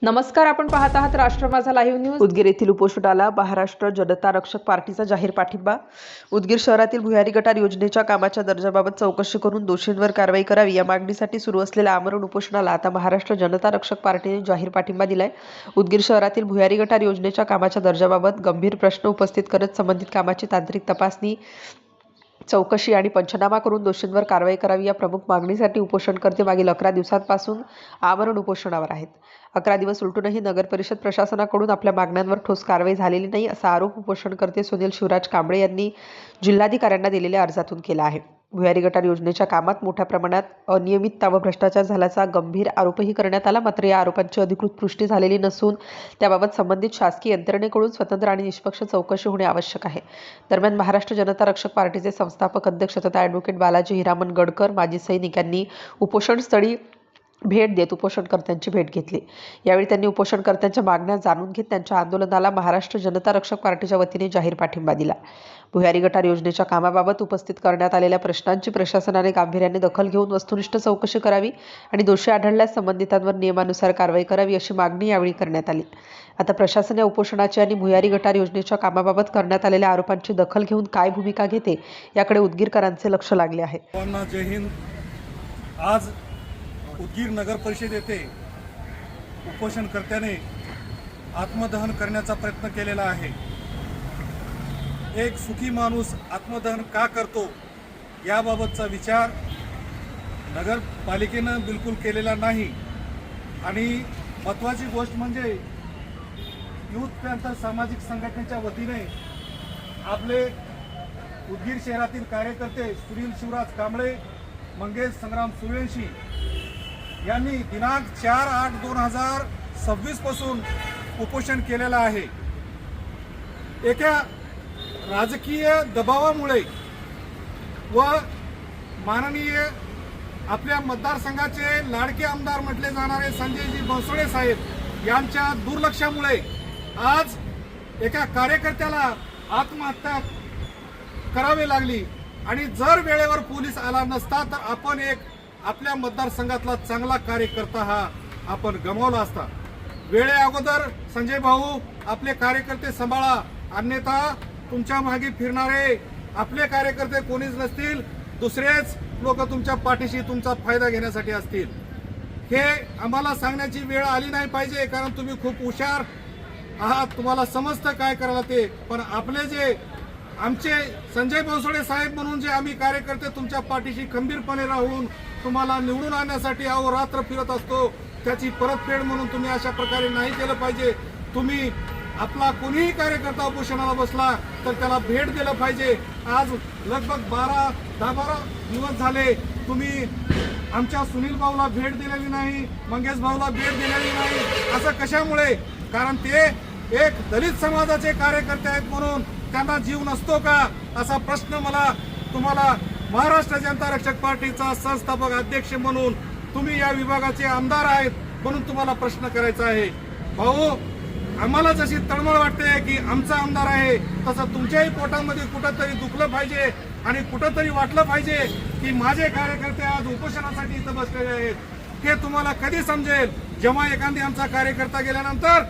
नमस्कार, आपण पाहत आहात राष्ट्र माझा लाईव्ह न्यूज। उदगीर येथील उपोषणाला महाराष्ट्र जनता रक्षक पार्टीचा जाहीर पाठिंबा। उदगीर शहरातील भुयारी गटार योजनेच्या कामाच्या दर्जाबाबत चौकशी करून दोषींवर कारवाई करावी या मागणीसाठी सुरू असलेल्या आमरण उपोषणाला आता महाराष्ट्र जनता रक्षक पार्टीने जाहीर पाठिंबा दिलाय। उदगीर शहरातील भुयारी गटार योजनेच्या कामाच्या दर्जाबाबत गंभीर प्रश्न उपस्थित करत संबंधित कामाची तांत्रिक तपासणी, चौकशी आणि पंचनामा करून दोषींवर कारवाई करावी या प्रमुख मागणीसाठी उपोषणकर्ते मागील 11 दिवसांपासून आमरण उपोषणावर आहेत। 11 दिवस उलटूनही नगर परिषद प्रशासनाकडून आपल्या मागण्यांवर ठोस कारवाई झालेली नाही, असा आरोप उपोषणकर्ते सुनील शिवराज कांबळे यांनी जिल्हाधिकाऱ्यांना दिलेल्या अर्जातून केला आहे। भुयारी गटार योजनेच्या कामात मोठ्या प्रमाणात अनियमितता व भ्रष्टाचार झाल्याचा गंभीर आरोपही करण्यात आला। मात्र या आरोपांची अधिकृत पुष्टी झालेली नसून त्याबाबत संबंधित शासकीय यंत्रणेकडून स्वतंत्र आणि निष्पक्ष चौकशी होणे आवश्यक आहे। दरम्यान महाराष्ट्र जनता रक्षक पार्टीचे संस्थापक अध्यक्ष तथा ॲडव्होकेट बालाजी हिरामण गडकर, माजी सैनिक यांनी उपोषणस्थळी भेट देत उपोषणकर्त्यांची भेट घेतली। यावेळी त्यांनी उपोषणकर्त्यांच्या मागण्या जाणून घेत त्यांच्या आंदोलनाला महाराष्ट्र जनता रक्षक पार्टीच्या वतीने जाहीर पाठिंबा दिला। भुयारी गटार योजनेच्या कामाबाबत उपस्थित करण्यात आलेल्या प्रश्नांची प्रशासनाने गांभीर्याने दखल घेऊन वस्तुनिष्ठ चौकशी करावी आणि दोषी आढळल्यास संबंधितांवर नियमानुसार कारवाई करावी अशी मागणी यावेळी करण्यात आली। आता प्रशासन या उपोषणाची आणि भुयारी गटार योजनेच्या कामाबाबत करण्यात आलेल्या आरोपांची दखल घेऊन काय भूमिका घेते याकडे उदगीरकरांचे लक्ष लागले आहे। जय हिंद। आज उदगीर नगर परिषद येथे उपोषणकर्त्याने आत्मदहन करण्याचा प्रयत्न केलेला आहे। एक सुखी माणूस आत्मदहन का करतो याबाबतचा विचार नगरपालिकेनं बिलकुल केलेला नाही। आणि महत्त्वाची गोष्ट म्हणजे युथ पॅन्थर सामाजिक संघटनेच्या वतीने आपले उदगीर शहरातील कार्यकर्ते सुनील शिवराज कांबळे, मंगेश संग्राम सूर्यवंशी यांनी दिनांक 4/8/2026 पासून उपोषण केलेलं आहे। एका राजकीय दबावामुळे व माननीय आपल्या मतदारसंघाचे लाडके आमदार म्हटले जाणारे संजयजी बनसोडे साहेब यांच्या दुर्लक्षामुळे आज एका कार्यकर्त्याला आत्महत्या करावी लागली। आणि जर वेळेवर पोलीस आला नसता तर आपण एक आपल्या मतदारसंघातला चांगला कार्यकर्ता हा आपण गमावला असता। वेळे अगोदर संजय भाऊ आपले कार्यकर्ते सांभाळा, अन्यथा तुमच्या मागे फिरणारे आपले कार्यकर्ते कोणीच नसतील, दुसरेच लोक तुमच्या पाठीशी तुमचा फायदा घेण्यासाठी असतील। हे आम्हाला सांगण्याची वेळ आली नाही पाहिजे, कारण तुम्ही खूप हुशार आहात, तुम्हाला समजतं काय करायला ते। पण आपले जे आमचे संजय बनसोडे साहेब म्हणून जे आम्ही कार्यकर्ते तुमच्या पाठीशी खंबीरपणे राहून तुम्हाला निवडून आणण्यासाठी अहोरात्र फिरत असतो, त्याची परतफेड म्हणून तुम्ही अशा प्रकारे नाही केलं पाहिजे। तुम्ही आपला कोणीही कार्यकर्ता उपोषणाला बसला तर त्याला भेट दिलं पाहिजे। आज लगभग 10-12 दिवस झाले तुम्ही आमच्या सुनील भाऊला भेट दिलेली नाही, मंगेश भाऊला भेट दिलेली नाही। असं कशामुळे? कारण ते एक दलित समाजाचे कार्यकर्ते आहेत म्हणून त्यांना जीव नसतो का, असा प्रश्न मला तुम्हाला महाराष्ट्र जनता रक्षक पार्टीचा संस्थापक अध्यक्ष म्हणून, तुम्ही या विभागाचे आमदार आहेत म्हणून तुम्हाला प्रश्न करायचा आहे। भाऊ, आम्हाला जशी तळमळ वाटते की आमचा आमदार आहे, तसं तुमच्याही पोटामध्ये कुठंतरी दुखलं पाहिजे आणि कुठंतरी वाटलं पाहिजे की माझे कार्यकर्ते आज उपोषणासाठी इथं बसलेले आहेत। हे तुम्हाला कधी समजेल? जेव्हा एखादी आमचा कार्यकर्ता गेल्यानंतर,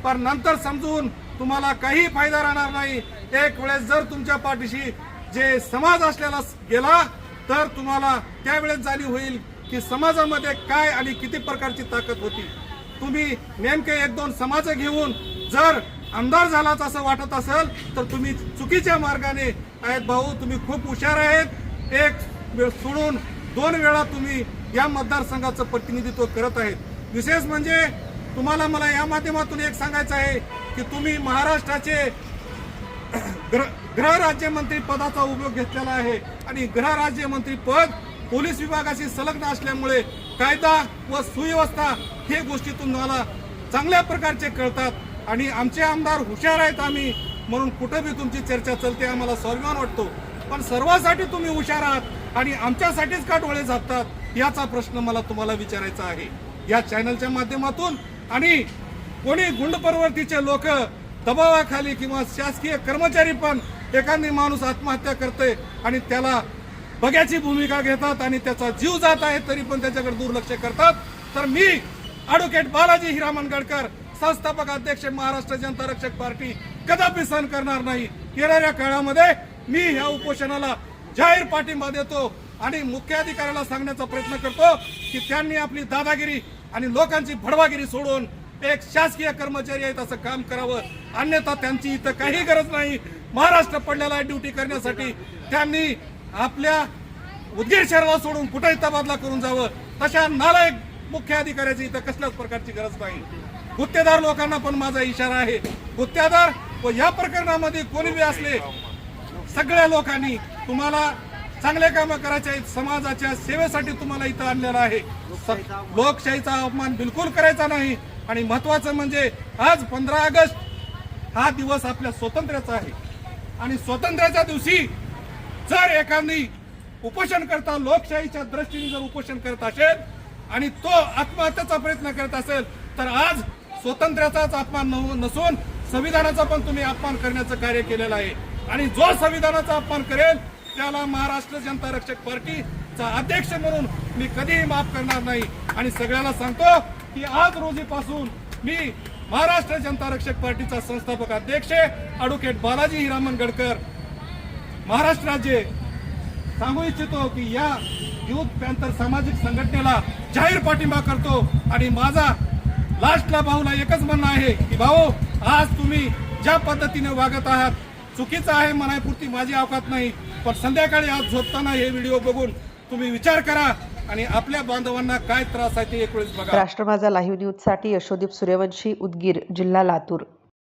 पण नंतर समजून तुम्हाला काही फायदा राहणार नाही। एक वेळेस जर तुमच्या पाठीशी जे समाज असलेला गेला तर तुम्हाला त्यावेळेस जाणीव होईल की समाजामध्ये काय आणि किती प्रकारची ताकद होती। तुम्ही नेमके 1-2 समाज घेऊन जर आमदार झालाच असं वाटत असेल तर तुम्ही चुकीच्या मार्गाने आहेत। भाऊ, तुम्ही खूप हुशार आहेत। एक वेळ सोडून 2 वेळा तुम्ही या मतदारसंघाचं प्रतिनिधित्व करत आहेत। विशेष म्हणजे तुम्हाला मला या माध्यमातून एक सांगायचं आहे की तुम्ही महाराष्ट्राचे गृह राज्यमंत्री पदाचा उपयोग घेतलेला आहे आणि गृह राज्यमंत्री पद पोलीस विभागाशी संलग्न असल्यामुळे कायदा व सुव्यवस्था हे गोष्टी तुम्हाला चांगल्या प्रकारचे कळतात। आणि आमचे आमदार हुशार आहेत आम्ही म्हणून कुठं बी तुमची चर्चा चालते, आम्हाला स्वाभिमान वाटतो। पण सर्वांसाठी तुम्ही हुशार आहात आणि आमच्यासाठीच का डोळे झाकतात याचा प्रश्न मला तुम्हाला विचारायचा आहे या चॅनलच्या माध्यमातून। आणि कोणी गुंड प्रवृत्तीचे लोक दबावाखाली किंवा शासकीय कर्मचारी पण एखादी माणूस आत्महत्या करते आणि त्याला बघ्याची भूमिका घेतात आणि त्याचा जीव जात आहे तरी पण त्याच्याकडे दुर्लक्ष करतात। तर मी ॲडव्होकेट बालाजी हिरामन गडकर, संस्थापक अध्यक्ष महाराष्ट्र जनता रक्षक पार्टी कदापि सहन करणार नाही. येणाऱ्या काळामध्ये मी ह्या उपोषणाला जाहीर पाठिंबा देतो आणि मुख्याधिकाऱ्याला सांगण्याचा प्रयत्न करतो की त्यांनी आपली दादागिरी आणि लोकांची भडवागिरी सोडून एक शासकीय कर्मचारी आहेत असं काम करावं. अन्यथा त्यांची इथं काही गरज नाही. महाराष्ट्र पडलेला आहे ड्युटी करण्यासाठी. त्यांनी आपल्या उदगीर शहराला सोडून कुठेही तबादला करून जावं. तशा नालायक मुख्य अधिकाऱ्याची इथं कसल्याच प्रकारची गरज नाही. गुत्तेदार लोकांना पण माझा इशारा आहे. गुत्तेदार व या प्रकरणामध्ये कोणी बी असले, सगळ्या लोकांनी तुम्हाला चांगले कामं करायचे आहेत. समाजाच्या सेवेसाठी तुम्हाला इथं आणलेलं आहे. लोकशाहीचा अपमान बिलकुल करायचा नाही. आणि महत्वाचं म्हणजे आज 15 ऑगस्ट हा दिवस आपल्या स्वातंत्र्याचा आहे. आणि स्वातंत्र्याच्या दिवशी जर एखादी उपोषण करता लोकशाहीच्या दृष्टीने जर उपोषण करत असेल आणि तो आत्महत्येचा प्रयत्न करत असेल तर आज स्वातंत्र्याचाच अपमान नसून संविधानाचा पण तुम्ही अपमान करण्याचं कार्य केलेलं आहे. आणि जो संविधानाचा अपमान करेल त्याला महाराष्ट्र जनता रक्षक पार्टीचा अध्यक्ष म्हणून मी कधीही माफ करणार नाही. आणि सगळ्याला सांगतो की आज रोजीपासून मी महाराष्ट्र जनता रक्षक पार्टीचा संस्थापक अध्यक्ष ॲडव्होकेट बालाजी हिरामन गडकर महाराष्ट्र राज्य सांगू इच्छितो की या युथ पॅन्थर सामाजिक संघटनेला जाहीर पाठिंबा करतो. आणि माझा लास्टला भाऊला एकच म्हणणं आहे की भाऊ, आज तुम्ही ज्या पद्धतीने वागत आहात चुकीचं आहे म्हणायपुरती माझी अवकात नाही. पण संध्याकाळी आज झोपताना हे व्हिडिओ बघून तुम्ही विचार करा आणि आपल्या बांधवांना काय त्रास आहे ते एक वेळेस बघा. राष्ट्र माझा लाईव्ह न्यूजसाठी यशोदीप सूर्यवंशी, उदगीर, जिल्हा लातूर.